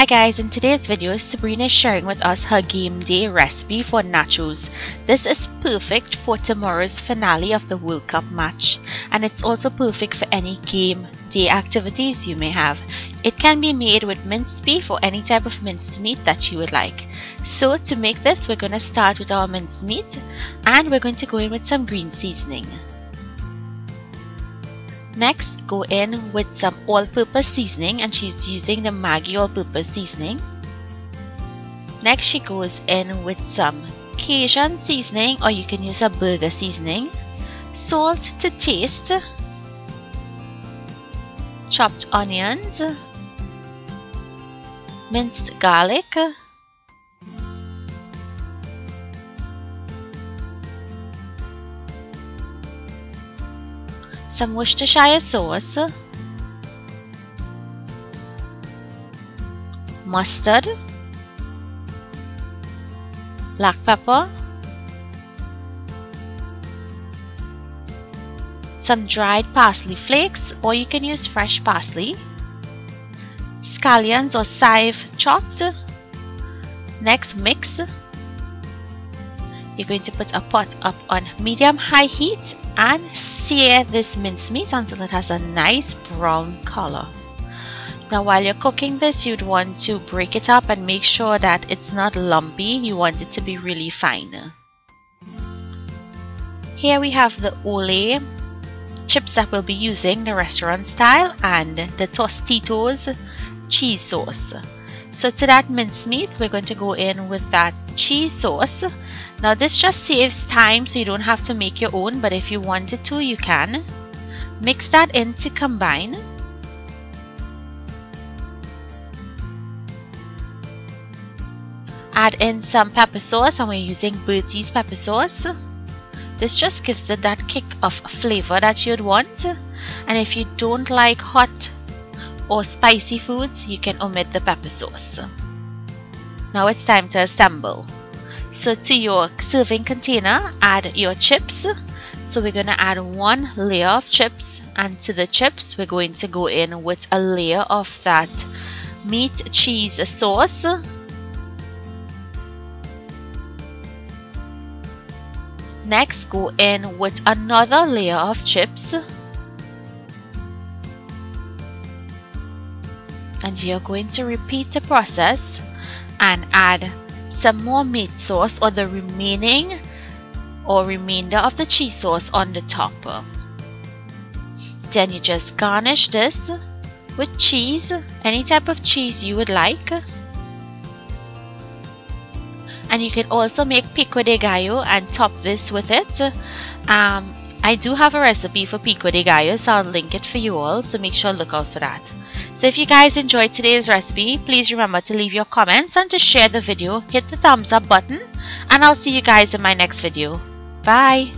Hi guys, in today's video, Sabrina is sharing with us her game day recipe for nachos. This is perfect for tomorrow's finale of the World Cup match, and it's also perfect for any game day activities you may have. It can be made with minced beef or any type of minced meat that you would like. So to make this, we're going to start with our minced meat, and we're going to go in with some green seasoning. Next, go in with some all-purpose seasoning, and she's using the Maggi all-purpose seasoning. Next, she goes in with some Cajun seasoning, or you can use a burger seasoning. Salt to taste. Chopped onions. Minced garlic. Some Worcestershire sauce, mustard, black pepper, some dried parsley flakes, or you can use fresh parsley, scallions or chive chopped. Next, mix. You're going to put a pot up on medium-high heat and sear this mincemeat until it has a nice brown color. Now while you're cooking this, you'd want to break it up and make sure that it's not lumpy. You want it to be really fine. Here we have the Ole chips that we'll be using, the restaurant style, and the Tostitos cheese sauce. So to that mincemeat, we're going to go in with that cheese sauce. Now this just saves time, so you don't have to make your own, but if you wanted to, you can. Mix that in to combine. Add in some pepper sauce, and we're using Bertie's pepper sauce. This just gives it that kick of flavor that you'd want. And if you don't like hot or spicy foods, you can omit the pepper sauce. Now it's time to assemble. So to your serving container, add your chips. So we're going to add one layer of chips, and to the chips we're going to go in with a layer of that meat cheese sauce. Next, go in with another layer of chips. And you're going to repeat the process and add some more meat sauce, or the remainder of the cheese sauce on the top. Then you just garnish this with cheese, any type of cheese you would like. And you can also make pico de gallo and top this with it. I do have a recipe for pico de gallo, so I'll link it for you all, so make sure to look out for that. So if you guys enjoyed today's recipe, please remember to leave your comments and to share the video. Hit the thumbs up button, and I'll see you guys in my next video. Bye!